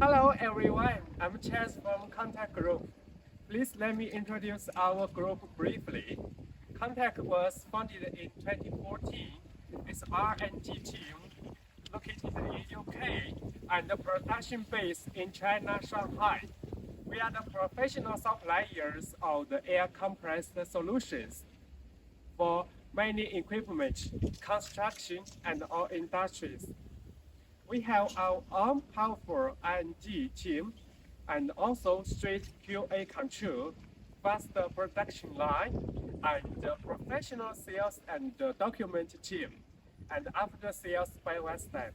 Hello everyone, I'm Chaz from Kotech Group. Please let me introduce our group briefly. Kotech was founded in 2014. It's R&D team located in UK and the production base in China, Shanghai. We are the professional suppliers of the air compressor solutions for many equipment, construction, and all industries. We have our own powerful R&D team and also strict QA control, faster production line, and professional sales and document team, and after sales by one step.